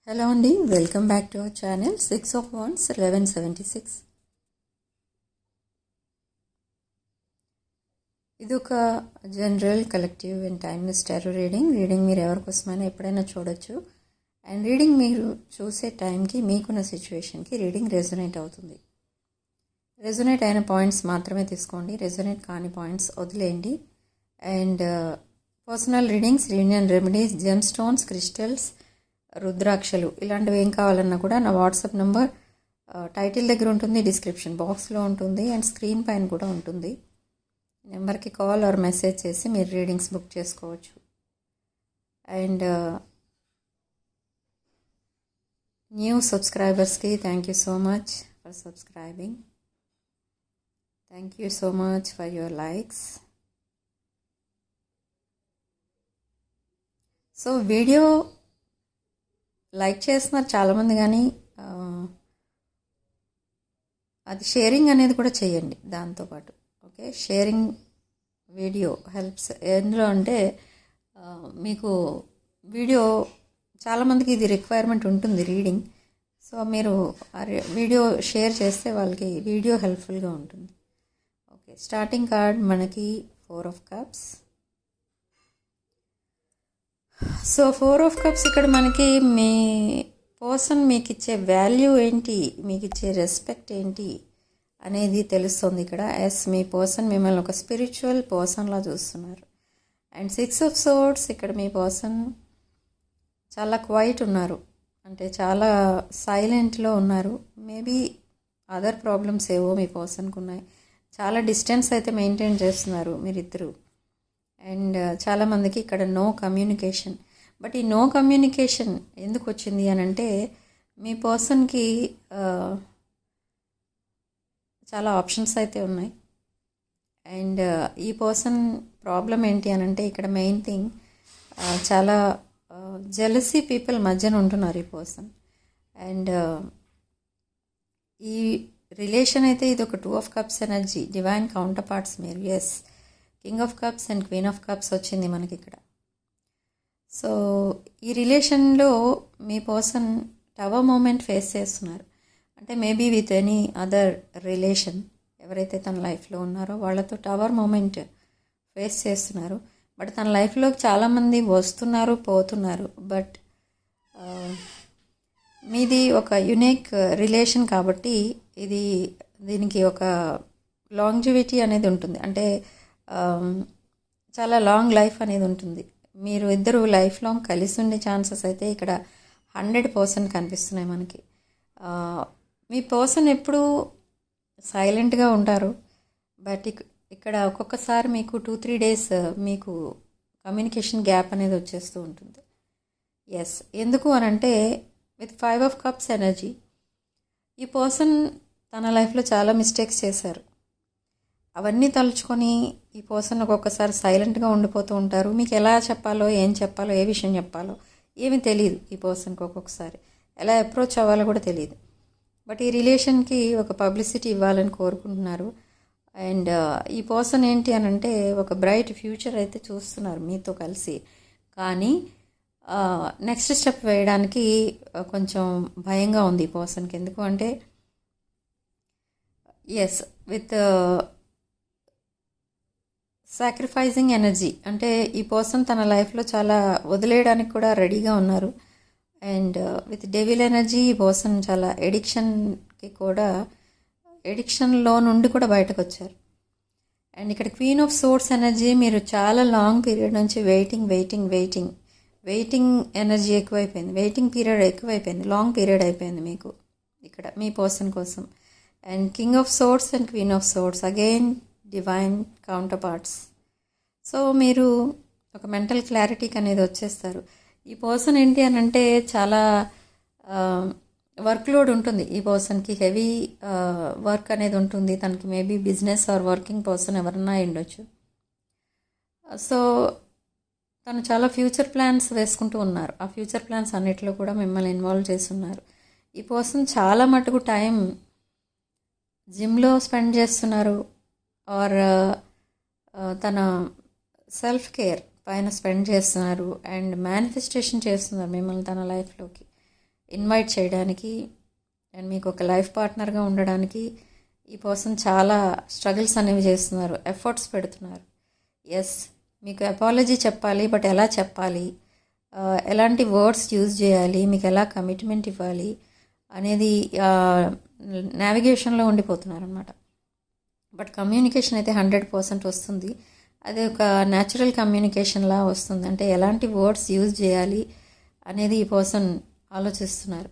Hello Andy, welcome back to our channel 6 of Wands 1176. ఇది ఒక general collective and timeless tarot reading మీరు ఎవరి కోసమైనా ఎప్పుడైనా చూడొచ్చు. అండ్ రీడింగ్ మీరు చూసే టైంకి మీకున్న సిచ్యువేషన్కి రీడింగ్ రెజొనేట్ అవుతుంది. రెజొనేట్ అయిన పాయింట్స్ మాత్రమే తీసుకోండి, రెజొనేట్ కాని పాయింట్స్ వదిలేయండి. And personal readings, union remedies, gem stones, crystals, రుద్రాక్షలు ఇలాంటివి ఏం కావాలన్నా కూడా నా వాట్సాప్ నెంబర్ టైటిల్ దగ్గర ఉంటుంది, డిస్క్రిప్షన్ బాక్స్లో ఉంటుంది అండ్ స్క్రీన్ పైన కూడా ఉంటుంది. నెంబర్కి కాల్ ఆర్ మెసేజ్ చేసి మీరు రీడింగ్స్ బుక్ చేసుకోవచ్చు. అండ్ న్యూ సబ్స్క్రైబర్స్కి thank you so much for subscribing. Thank you so much for your likes. So video like చేస్తున్నారు చాలామంది, కానీ అది షేరింగ్ అనేది కూడా చేయండి దాంతోపాటు. Okay, sharing video helps. ఎందులో అంటే మీకు వీడియో చాలామందికి ఇది రిక్వైర్మెంట్ ఉంటుంది రీడింగ్. సో మీరు వీడియో షేర్ చేస్తే వాళ్ళకి వీడియో హెల్ప్ఫుల్గా ఉంటుంది. ఓకే, స్టార్టింగ్ కార్డ్ మనకి 4 of Cups. So 4 of Cups ఇక్కడ మనకి మీ పర్సన్ మీకు ఇచ్చే వాల్యూ ఏంటి, మీకు ఇచ్చే రెస్పెక్ట్ ఏంటి అనేది తెలుస్తుంది ఇక్కడ. మీ పర్సన్ మిమ్మల్ని ఒక స్పిరిచువల్ పర్సన్లా చూస్తున్నారు. అండ్ 6 of Swords ఇక్కడ మీ పర్సన్ చాలా క్వైట్ ఉన్నారు, అంటే చాలా సైలెంట్లో ఉన్నారు. మేబీ అదర్ ప్రాబ్లమ్స్ ఏవో మీ పర్సన్కి ఉన్నాయి. చాలా డిస్టెన్స్ అయితే మెయింటైన్ చేస్తున్నారు మీరిద్దరు. అండ్ చాలామందికి ఇక్కడ నో కమ్యూనికేషన్. బట్ ఈ నో కమ్యూనికేషన్ ఎందుకు వచ్చింది అని అంటే మీ పర్సన్కి చాలా ఆప్షన్స్ అయితే ఉన్నాయి. అండ్ ఈ పర్సన్ ప్రాబ్లం ఏంటి అని అంటే ఇక్కడ మెయిన్ థింగ్ చాలా జెలసీ పీపుల్ మధ్యన ఉంటున్నారు ఈ పర్సన్. అండ్ ఈ రిలేషన్ అయితే ఇది ఒక 2 of Cups energy, divine counterparts మీరు. Yes, King of Cups and Queen of Cups వచ్చింది మనకి ఇక్కడ. సో ఈ రిలేషన్లో మీ పర్సన్ టవర్ మూమెంట్ ఫేస్ చేస్తున్నారు. అంటే maybe with any other relation ఎవరైతే తన లైఫ్లో ఉన్నారో వాళ్ళతో టవర్ మూమెంట్ ఫేస్ చేస్తున్నారు. బట్ తన లైఫ్లోకి చాలామంది వస్తున్నారు, పోతున్నారు. బట్ మీది ఒక యునిక్ రిలేషన్ కాబట్టి దీనికి ఒక లాంజివిటీ అనేది ఉంటుంది. అంటే చాలా లాంగ్ లైఫ్ అనేది ఉంటుంది. మీరు ఇద్దరు లైఫ్ లాంగ్ కలిసి ఉండే ఛాన్సెస్ అయితే ఇక్కడ 100% కనిపిస్తున్నాయి మనకి. మీ పర్సన్ ఎప్పుడూ సైలెంట్గా ఉంటారు. బట్ ఇక్కడ ఒక్కొక్కసారి మీకు 2-3 డేస్ మీకు కమ్యూనికేషన్ గ్యాప్ అనేది వచ్చేస్తూ ఉంటుంది. ఎస్, ఎందుకు అని అంటే విత్ 5 of Cups ఎనర్జీ ఈ పర్సన్ తన లైఫ్లో చాలా మిస్టేక్స్ చేశారు. అవన్నీ తలుచుకొని ఈ పర్సన్ ఒక్కొక్కసారి సైలెంట్గా ఉండిపోతూ ఉంటారు. మీకు ఎలా చెప్పాలో, ఏం చెప్పాలో, ఏ విషయం చెప్పాలో ఏమీ తెలియదు ఈ పర్సన్కి. ఒక్కొక్కసారి ఎలా అప్రోచ్ అవ్వాలో కూడా తెలియదు. బట్ ఈ రిలేషన్కి ఒక పబ్లిసిటీ ఇవ్వాలని కోరుకుంటున్నారు. అండ్ ఈ పర్సన్ ఏంటి అని అంటే ఒక బ్రైట్ ఫ్యూచర్ అయితే చూస్తున్నారు మీతో కలిసి. కానీ నెక్స్ట్ స్టెప్ వేయడానికి కొంచెం భయంగా ఉంది ఈ పర్సన్కి. ఎందుకు అంటే ఎస్, విత్ సాక్రిఫైజింగ్ ఎనర్జీ, అంటే ఈ పర్సన్ తన లైఫ్లో చాలా వదిలేయడానికి కూడా రెడీగా ఉన్నారు. అండ్ విత్ డెవిల్ ఎనర్జీ ఈ పర్సన్ చాలా ఎడిక్షన్లో నుండి కూడా బయటకు వచ్చారు. అండ్ ఇక్కడ క్వీన్ ఆఫ్ సోర్స్ ఎనర్జీ, మీరు చాలా లాంగ్ పీరియడ్ నుంచి వెయిటింగ్ ఎనర్జీ ఎక్కువైపోయింది, వెయిటింగ్ పీరియడ్ ఎక్కువైపోయింది, లాంగ్ పీరియడ్ అయిపోయింది మీకు ఇక్కడ మీ పర్సన్ కోసం. And king of swords and Queen of swords again divine counter parts. So మీరు ఒక మెంటల్ క్లారిటీకి అనేది వచ్చేస్తారు. ఈ పర్సన్ ఏంటి అని అంటే చాలా వర్క్ లోడ్ ఉంటుంది ఈ పర్సన్కి, హెవీ వర్క్ అనేది ఉంటుంది తనకి. Maybe business are working person ఎవరన్నా ఉండొచ్చు. సో తను చాలా ఫ్యూచర్ ప్లాన్స్ వేసుకుంటూ ఉన్నారు. ఆ ఫ్యూచర్ ప్లాన్స్ అన్నిటిలో కూడా మిమ్మల్ని ఇన్వాల్వ్ చేస్తున్నారు. ఈ పర్సన్ చాలా మటుకు టైం జిమ్లో స్పెండ్ చేస్తున్నారు, ఆర్ తన సెల్ఫ్ కేర్ పైన స్పెండ్ చేస్తున్నారు. అండ్ మేనిఫెస్టేషన్ చేస్తున్నారు మిమ్మల్ని తన లైఫ్లోకి. ఇన్వైట్ చేయడానికి అండ్ మీకు ఒక లైఫ్ పార్ట్నర్గా ఉండడానికి ఈ పర్సన్ చాలా స్ట్రగుల్స్ అనేవి చేస్తున్నారు, ఎఫర్ట్స్ పెడుతున్నారు. ఎస్, మీకు అపాలజీ చెప్పాలి, బట్ ఎలా చెప్పాలి, ఎలాంటి వర్డ్స్ యూజ్ చేయాలి, మీకు ఎలా కమిట్మెంట్ ఇవ్వాలి అనేది నావిగేషన్లో ఉండిపోతున్నారు అనమాట. బట్ కమ్యూనికేషన్ అయితే 100% వస్తుంది. అది ఒక న్యాచురల్ కమ్యూనికేషన్లా వస్తుంది. అంటే ఎలాంటి వర్డ్స్ యూజ్ చేయాలి అనేది ఈ పర్సన్ ఆలోచిస్తున్నారు.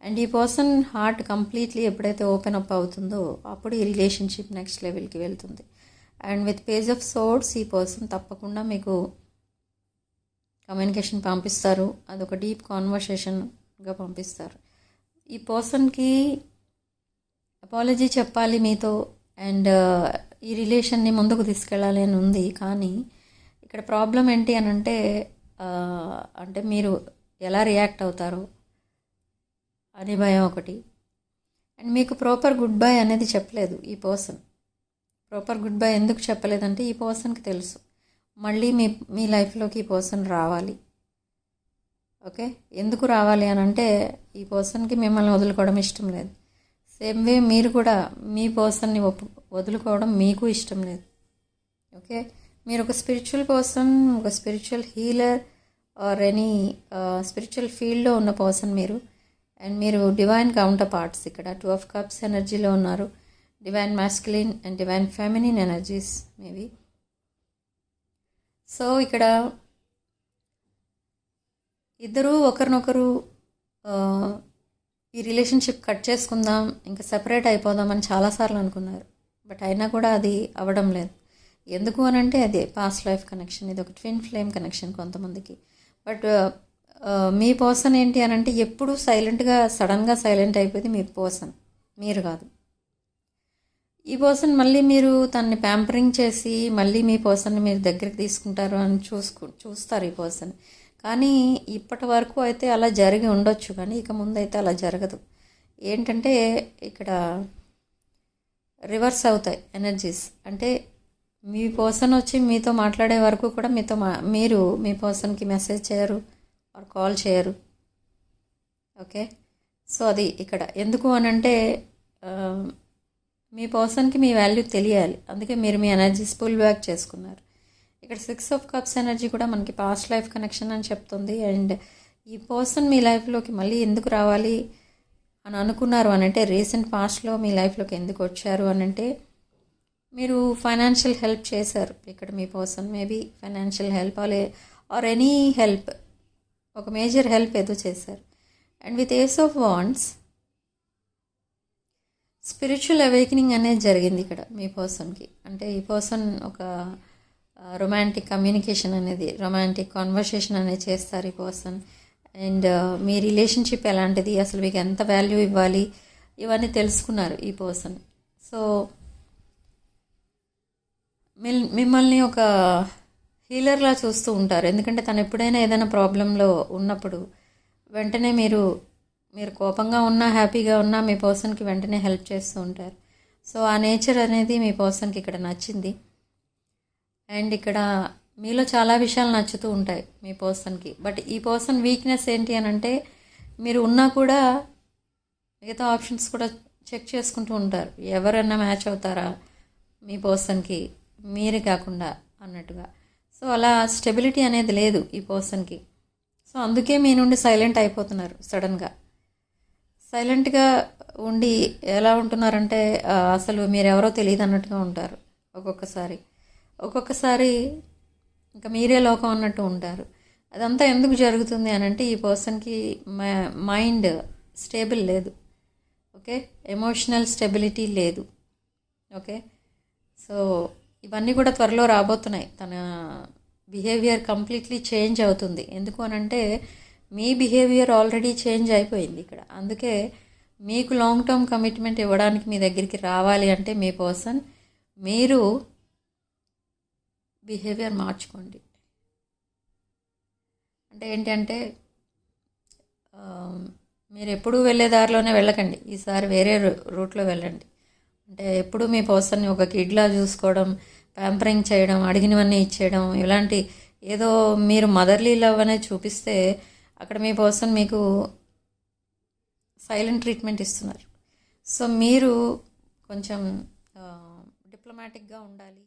అండ్ ఈ పర్సన్ హార్ట్ కంప్లీట్లీ ఎప్పుడైతే ఓపెన్ అప్ అవుతుందో అప్పుడు ఈ రిలేషన్షిప్ నెక్స్ట్ లెవెల్కి వెళ్తుంది. And with page of swords ఈ పర్సన్ తప్పకుండా మీకు కమ్యూనికేషన్ పంపిస్తారు. అదొక డీప్ కాన్వర్సేషన్గా పంపిస్తారు. ఈ పర్సన్కి అపాలజీ చెప్పాలి మీతో అండ్ ఈ రిలేషన్ని ముందుకు తీసుకెళ్ళాలి అని ఉంది. కానీ ఇక్కడ ప్రాబ్లం ఏంటి అని అంటే మీరు ఎలా రియాక్ట్ అవుతారో అనే భయం ఒకటి. అండ్ మీకు ప్రాపర్ గుడ్ బై అనేది చెప్పలేదు ఈ పర్సన్. ప్రాపర్ గుడ్ బై ఎందుకు చెప్పలేదంటే ఈ పర్సన్కి తెలుసు మళ్ళీ మీ లైఫ్లోకి ఈ పర్సన్ రావాలి. ఓకే, ఎందుకు రావాలి అని అంటే ఈ పర్సన్కి మిమ్మల్ని వదులుకోవడం ఇష్టం లేదు. సేమ్ వే మీరు కూడా మీ పర్సన్ని వదులుకోవడం మీకు ఇష్టం లేదు. ఓకే, మీరు ఒక స్పిరిచువల్ పర్సన్, ఒక spiritual healer or any spiritual ఫీల్డ్లో ఉన్న పర్సన్ మీరు. అండ్ మీరు డివైన్ కౌంటర్ పార్ట్స్. ఇక్కడ 2 of Cups ఎనర్జీలో ఉన్నారు. Divine masculine and divine feminine energies maybe. So ఇక్కడ ఇద్దరూ ఒకరినొకరు ఈ రిలేషన్షిప్ కట్ చేసుకుందాం, ఇంకా సెపరేట్ అయిపోదామని చాలాసార్లు అనుకున్నారు. బట్ అయినా కూడా అది అవ్వడం లేదు. ఎందుకు అని అంటే అది పాస్ట్ లైఫ్ కనెక్షన్. ఇది ఒక ట్విన్ ఫ్లేమ్ కనెక్షన్ కొంతమందికి. బట్ మీ పర్సన్ ఏంటి అని అంటే ఎప్పుడు సైలెంట్గా సడన్గా సైలెంట్ అయిపోయింది మీ పర్సన్, మీరు కాదు. ఈ పర్సన్ మళ్ళీ మీరు తనని ప్యాంపరింగ్ చేసి మళ్ళీ మీ పర్సన్ని మీరు దగ్గరికి తీసుకుంటారు అని చూస్తారు ఈ పర్సన్. కానీ ఇప్పటి వరకు అయితే అలా జరిగి ఉండొచ్చు, కానీ ఇక ముందు అయితే అలా జరగదు. ఏంటంటే ఇక్కడ రివర్స్ అవుతాయి ఎనర్జీస్. అంటే మీ పర్సన్ వచ్చి మీతో మాట్లాడే వరకు కూడా మీరు మీ పర్సన్కి మెసేజ్ చేయరు ఆర్ కాల్ చేయరు. ఓకే, సో అది ఇక్కడ ఎందుకు అనంటే మీ పర్సన్కి మీ వాల్యూ తెలియాలి. అందుకే మీరు మీ ఎనర్జీస్ పుల్ బ్యాక్ చేసుకున్నారు. ఇక్కడ 6 of Cups ఎనర్జీ కూడా మనకి పాస్ట్ లైఫ్ కనెక్షన్ అని చెప్తుంది. అండ్ ఈ పర్సన్ మీ లైఫ్లోకి మళ్ళీ ఎందుకు రావాలి అని అనుకున్నారు అనంటే రీసెంట్ పాస్ట్లో మీ లైఫ్లోకి ఎందుకు వచ్చారు అనంటే మీరు ఫైనాన్షియల్ హెల్ప్ చేశారు. ఇక్కడ మీ person maybe financial help or any help, ఒక మేజర్ హెల్ప్ ఏదో చేశారు. And with Ace of Wands spiritual awakening అనేది జరిగింది ఇక్కడ మీ పర్సన్కి. అంటే ఈ పర్సన్ ఒక రొమాంటిక్ కమ్యూనికేషన్ అనేది, రొమాంటిక్ కాన్వర్సేషన్ అనేది చేస్తారు ఈ పర్సన్. అండ్ మీ రిలేషన్షిప్ ఎలాంటిది, అసలు మీకు ఎంత వాల్యూ ఇవ్వాలి, ఇవన్నీ తెలుసుకున్నారు ఈ పర్సన్. సో మిమ్మల్ని ఒక హీలర్లా చూస్తూ ఉంటారు. ఎందుకంటే తను ఎప్పుడైనా ఏదైనా ప్రాబ్లంలో ఉన్నప్పుడు వెంటనే మీరు కోపంగా ఉన్నా హ్యాపీగా ఉన్నా మీ పర్సన్కి వెంటనే హెల్ప్ చేస్తూ ఉంటారు. సో ఆ నేచర్ అనేది మీ పర్సన్కి ఇక్కడ నచ్చింది. అండ్ ఇక్కడ మీలో చాలా విషయాలు నచ్చుతూ ఉంటాయి మీ పర్సన్కి. బట్ ఈ పర్సన్ వీక్నెస్ ఏంటి అని అంటే మీరు ఉన్నా కూడా మిగతా ఆప్షన్స్ కూడా చెక్ చేసుకుంటూ ఉంటారు. ఎవరైనా మ్యాచ్ అవుతారా మీ పర్సన్కి, మీరే కాకుండా అన్నట్టుగా. సో అలా స్టెబిలిటీ అనేది లేదు ఈ పర్సన్కి. సో అందుకే మీ నుండి సైలెంట్ అయిపోతున్నారు. సడన్గా సైలెంట్గా ఉండి ఎలా ఉంటున్నారంటే అసలు మీరెవరో తెలియదు అన్నట్టుగా ఉంటారు. ఒక్కొక్కసారి ఇంకా మీరే లోకం అన్నట్టు ఉంటారు. అదంతా ఎందుకు జరుగుతుంది అని అంటే ఈ పర్సన్కి మైండ్ స్టేబుల్ లేదు. ఓకే, ఎమోషనల్ స్టెబిలిటీ లేదు. ఓకే, సో ఇవన్నీ కూడా త్వరలో రాబోతున్నాయి. తన బిహేవియర్ కంప్లీట్లీ చేంజ్ అవుతుంది. ఎందుకు అనంటే మీ బిహేవియర్ ఆల్రెడీ చేంజ్ అయిపోయింది ఇక్కడ. అందుకే మీకు లాంగ్ టర్మ్ కమిట్మెంట్ ఇవ్వడానికి మీ దగ్గరికి రావాలి అంటే మీ పర్సన్ మీరు బిహేవియర్ మార్చుకోండి. అంటే ఏంటంటే మీరు ఎప్పుడూ వెళ్ళే దారిలోనే వెళ్ళకండి, ఈసారి వేరే రూట్లో వెళ్ళండి. అంటే ఎప్పుడు మీ పర్సన్ని ఒక కిడ్లా చూసుకోవడం, ప్యాంపరింగ్ చేయడం, అడిగినవన్నీ ఇచ్చేయడం, ఇలాంటి ఏదో మీరు మదర్లీ లవ్ అనేది చూపిస్తే అక్కడ మీ పర్సన్ మీకు సైలెంట్ ట్రీట్మెంట్ ఇస్తున్నారు. సో మీరు కొంచెం డిప్లొమాటిక్గా ఉండాలి.